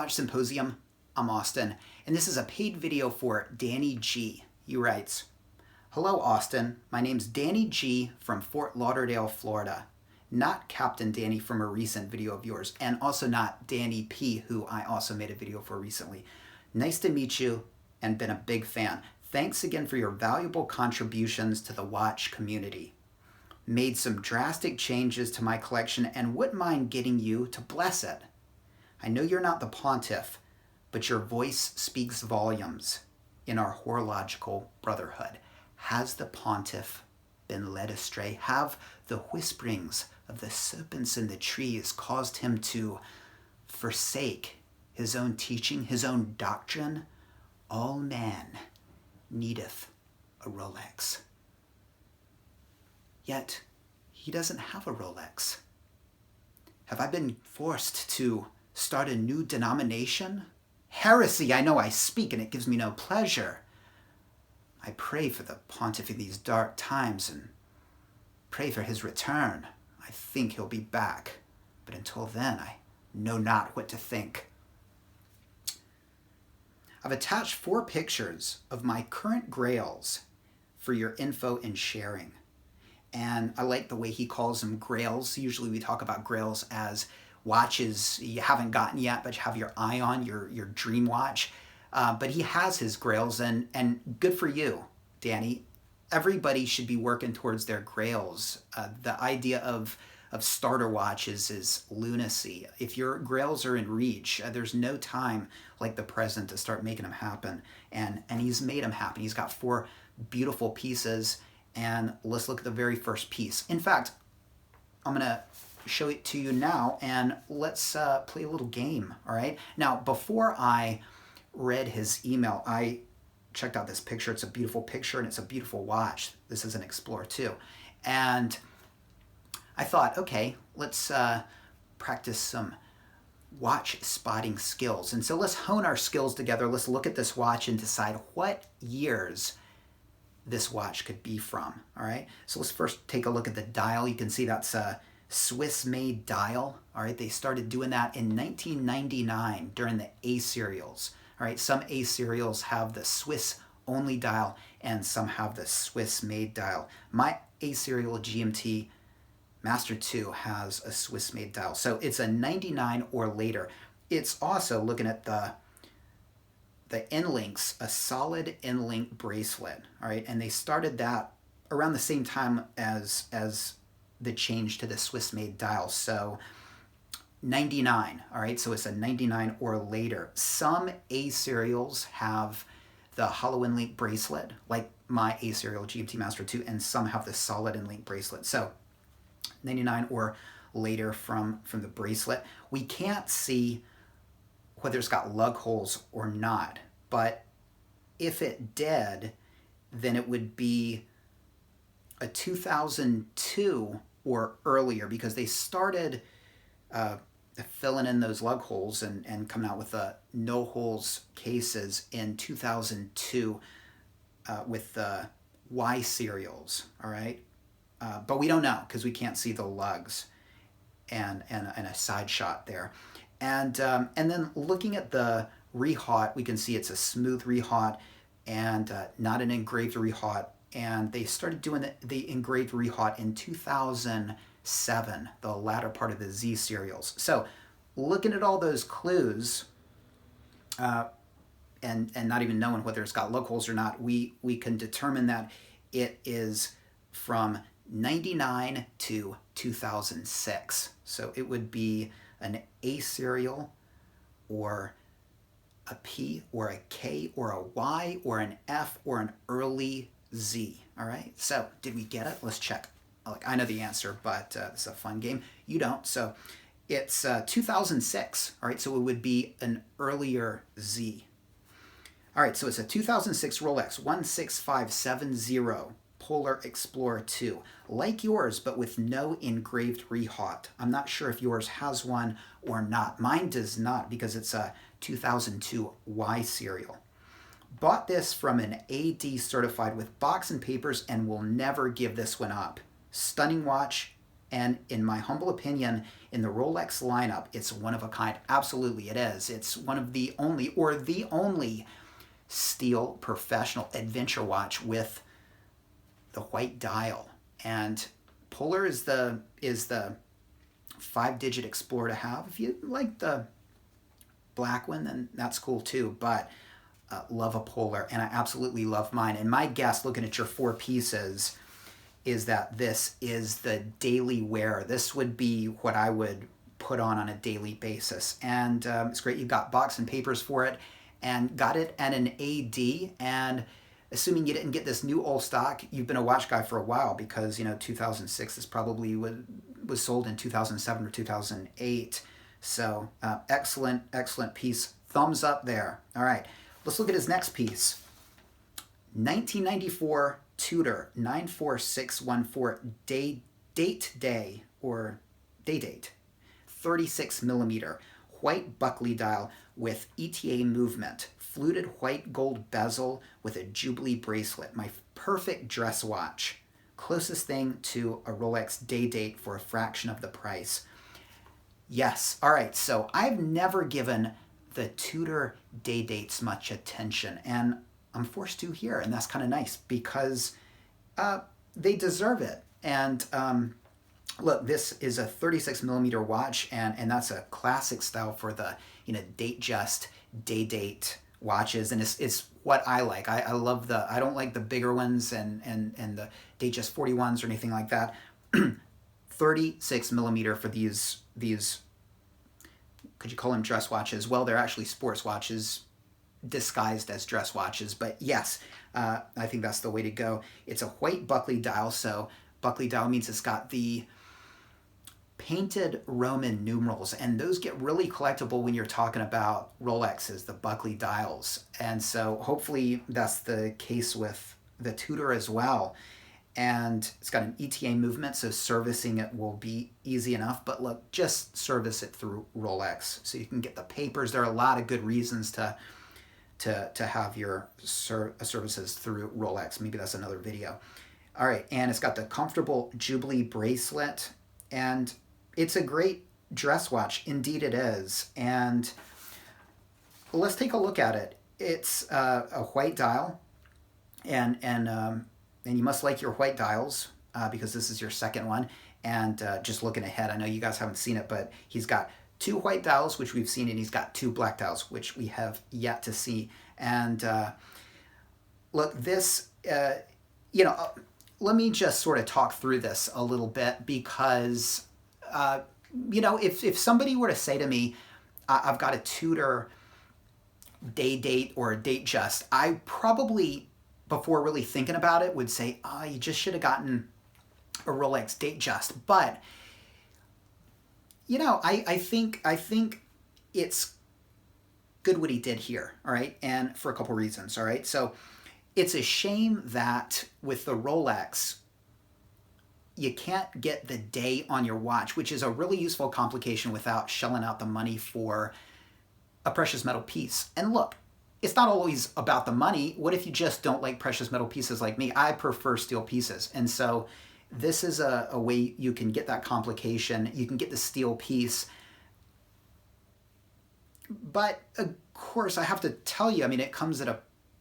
Watch Symposium. I'm Austin, and this is a paid video for Danny G. He writes, "Hello, Austin. My name's Danny G from Fort Lauderdale, Florida. Not Captain Danny from a recent video of yours, and also not Danny P, who I also made a video for recently. Nice to meet you and been a big fan. Thanks again for your valuable contributions to the watch community. Made some drastic changes to my collection and wouldn't mind getting you to bless it. I know you're not the pontiff, but your voice speaks volumes in our horological brotherhood. Has the pontiff been led astray? Have the whisperings of the serpents in the trees caused him to forsake his own teaching, his own doctrine? All man needeth a Rolex. Yet he doesn't have a Rolex. Have I been forced to start a new denomination? Heresy, I know I speak, and it gives me no pleasure. I pray for the pontiff in these dark times and pray for his return. I think he'll be back, but until then, I know not what to think. I've attached 4 pictures of my current grails for your info and sharing. And I like the way he calls them grails. Usually we talk about grails as watches you haven't gotten yet, but you have your eye on, your dream watch. But he has his grails, and good for you, Danny. Everybody should be working towards their grails. The idea of starter watches is lunacy. If your grails are in reach, there's no time like the present to start making them happen. And he's made them happen. He's got 4 beautiful pieces, and let's look at the very first piece. In fact, I'm going to show it to you now, and let's play a little game, all right? Now, before I read his email, I checked out this picture. It's a beautiful picture, and it's a beautiful watch. This is an Explorer 2. And I thought, okay, let's practice some watch spotting skills. And so let's hone our skills together. Let's look at this watch and decide what years this watch could be from, all right? So let's first take a look at the dial. You can see that's a Swiss-made dial, all right? They started doing that in 1999 during the A serials, all right? Some A serials have the Swiss-only dial, and some have the Swiss-made dial. My A serial GMT Master 2 has a Swiss-made dial, so it's a 99 or later. It's also, looking at the N-links, a solid N-link bracelet, all right? And they started that around the same time as the change to the Swiss-made dial. So 99, all right? So it's a 99 or later. Some A serials have the hollow N-link bracelet, like my A serial GMT Master 2, and some have the solid N-link bracelet. So 99 or later from the bracelet. We can't see whether it's got lug holes or not, but if it did, then it would be a 2002 or earlier, because they started filling in those lug holes and coming out with the no holes cases in 2002 with the Y serials, all right? But we don't know because we can't see the lugs and a side shot there. And then looking at the rehaut, we can see it's a smooth rehaut and not an engraved rehaut. And they started doing the engraved rehaut in 2007, the latter part of the Z serials. So looking at all those clues and not even knowing whether it's got lug holes or not, we can determine that it is from 99 to 2006. So it would be an A serial or a P or a K or a Y or an F or an early Z, all right? So did we get it? Let's check. Like, I know the answer, but it's a fun game. You don't. So it's 2006, all right? So it would be an earlier Z. All right, so it's a 2006 Rolex 16570 Polar Explorer 2, like yours, but with no engraved rehaut. I'm not sure if yours has one or not. Mine does not, because it's a 2002 Y serial. Bought this from an AD certified with box and papers, and will never give this one up. Stunning watch, And in my humble opinion, in the Rolex lineup, it's one of a kind. Absolutely, it is. It's one of the only, or the only, steel professional adventure watch with the white dial. And Polar is the 5-digit Explorer to have. If you like the black one, then that's cool too. But love a Polar, and I absolutely love mine. And my guess, looking at your 4 pieces, is that this is the daily wear. This would be what I would put on a daily basis. And it's great. You got box and papers for it, and got it at an AD. And assuming you didn't get this new old stock, you've been a watch guy for a while, because 2006, this probably was sold in 2007 or 2008. So excellent piece. Thumbs up there. All right, let's look at his next piece. 1994 Tudor 94614 date, 36 millimeter, white buckley dial with ETA movement, fluted white gold bezel with a Jubilee bracelet. My perfect dress watch. Closest thing to a Rolex day date for a fraction of the price. Yes. All right. So I've never given the Tudor day dates much attention, and I'm forced to here, and that's kind of nice, because they deserve it. And look, this is a 36 millimeter watch, and that's a classic style for the date just day date watches, and it's what I like. I love I don't like the bigger ones and the date just 41s or anything like that. 36 millimeter for these, could you call them dress watches? Well, they're actually sports watches disguised as dress watches, but yes, I think that's the way to go. It's a white buckley dial, so buckley dial means it's got the painted Roman numerals, and those get really collectible when you're talking about Rolexes, the buckley dials. And so hopefully that's the case with the Tudor as well. And it's got an ETA movement, so servicing it will be easy enough. But look, just service it through Rolex, so you can get the papers. There are a lot of good reasons to have your services through Rolex. Maybe that's another video. All right, and it's got the comfortable Jubilee bracelet, and it's a great dress watch. Indeed it is. And let's take a look at it. It's a white dial, and you must like your white dials, because this is your second one. And just looking ahead, I know you guys haven't seen it, but he's got 2 white dials, which we've seen, and he's got 2 black dials, which we have yet to see. And look, this, let me just sort of talk through this a little bit, because, if somebody were to say to me, I've got a Tudor day date or a date just, I probably, before really thinking about it, would say, you just should have gotten a Rolex date just. But I think it's good what he did here, all right? And for a couple reasons, all right? So it's a shame that with the Rolex, you can't get the day on your watch, which is a really useful complication, without shelling out the money for a precious metal piece. And look, it's not always about the money. What if you just don't like precious metal pieces like me? I prefer steel pieces. And so this is a way you can get that complication. You can get the steel piece. But of course, I have to tell you, it comes at a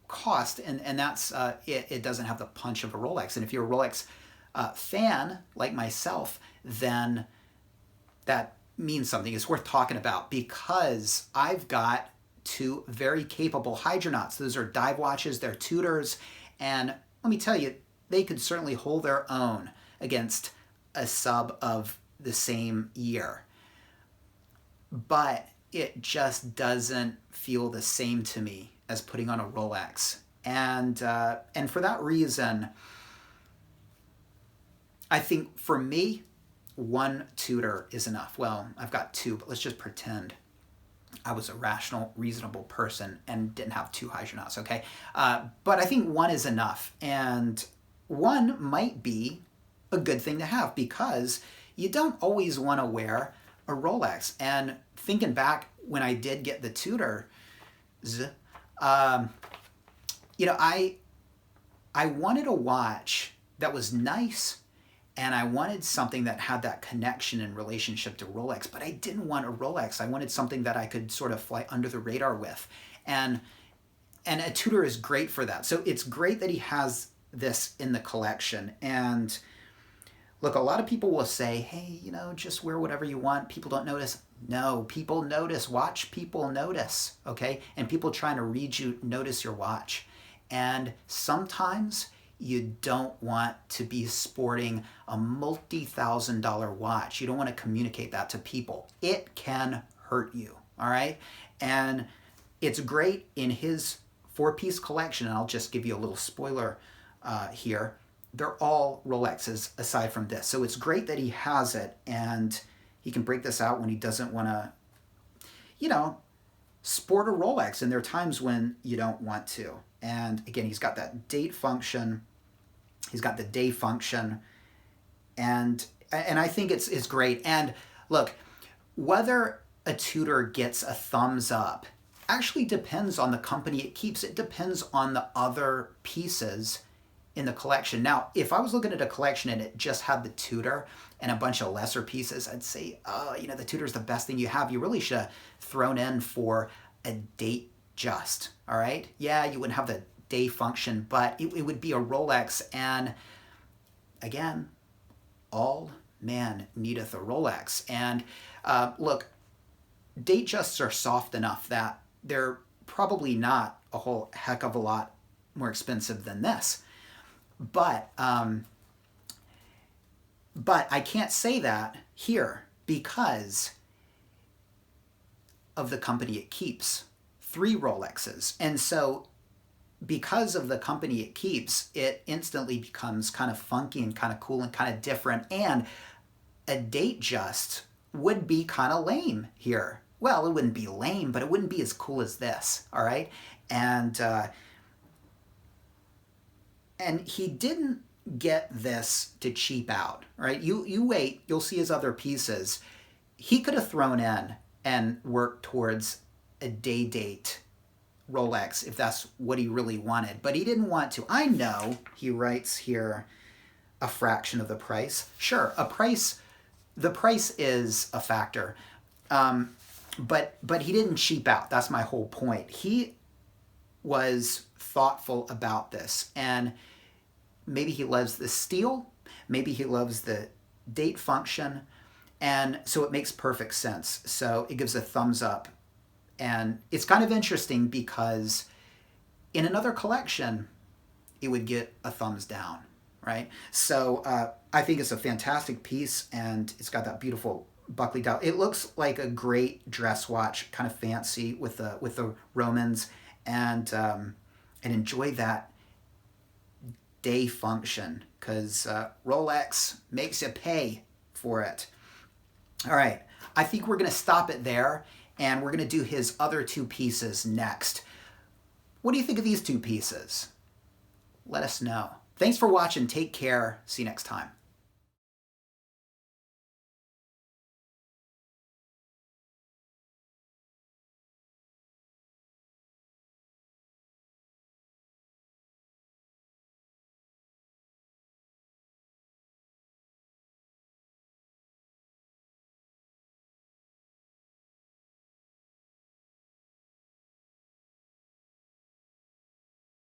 cost, and that's it doesn't have the punch of a Rolex. And if you're a Rolex fan like myself, then that means something. It's worth talking about, because I've got 2 very capable Hydronauts. Those are dive watches. They're Tudors, and let me tell you, they could certainly hold their own against a sub of the same year. But it just doesn't feel the same to me as putting on a Rolex. And for that reason, I think for me, 1 Tudor is enough. Well, I've got 2, but let's just pretend I was a rational, reasonable person and didn't have 2 Hydronauts, okay? But I think 1 is enough. And 1 might be a good thing to have, because you don't always want to wear a Rolex. And thinking back when I did get the Tudors, I wanted a watch that was nice and I wanted something that had that connection and relationship to Rolex, but I didn't want a Rolex. I wanted something that I could sort of fly under the radar with. And a Tudor is great for that. So it's great that he has this in the collection. And look, a lot of people will say, hey, just wear whatever you want. People don't notice. No, people notice. Watch people notice, okay? And people trying to read you notice your watch. And sometimes you don't want to be sporting a multi-$1,000 watch. You don't want to communicate that to people. It can hurt you, all right? And it's great in his 4-piece collection, and I'll just give you a little spoiler here. They're all Rolexes aside from this. So it's great that he has it, and he can break this out when he doesn't want to, sport a Rolex. And there are times when you don't want to. And again, he's got that date function. He's got the day function. And I think it's great. And look, whether a Tudor gets a thumbs up actually depends on the company it keeps. It depends on the other pieces in the collection. Now, if I was looking at a collection and it just had the Tudor and a bunch of lesser pieces, I'd say, the Tudor's the best thing you have. You really should have thrown in for a date just, all right? Yeah, you wouldn't have the day function, but it would be a Rolex. And again, all man needeth a Rolex. And look, date justs are soft enough that they're probably not a whole heck of a lot more expensive than this. But I can't say that here because of the company it keeps. 3 Rolexes. And so because of the company it keeps, it instantly becomes kind of funky and kind of cool and kind of different. And a date just would be kind of lame here. Well, it wouldn't be lame, but it wouldn't be as cool as this, all right? And he didn't get this to cheap out, right? You wait, you'll see his other pieces. He could have thrown in and worked towards a day date Rolex if that's what he really wanted, but he didn't want to. I know he writes here a fraction of the price. Sure, the price is a factor, but he didn't cheap out. That's my whole point. He was thoughtful about this, and maybe he loves the steel, maybe he loves the date function, and so it makes perfect sense. So it gives a thumbs up. And it's kind of interesting because in another collection, it would get a thumbs down, right? So I think it's a fantastic piece, and it's got that beautiful buckley dial. It looks like a great dress watch, kind of fancy with the Romans, and enjoy that day function because Rolex makes you pay for it. All right, I think we're going to stop it there. And we're going to do his other 2 pieces next. What do you think of these 2 pieces? Let us know. Thanks for watching. Take care. See you next time.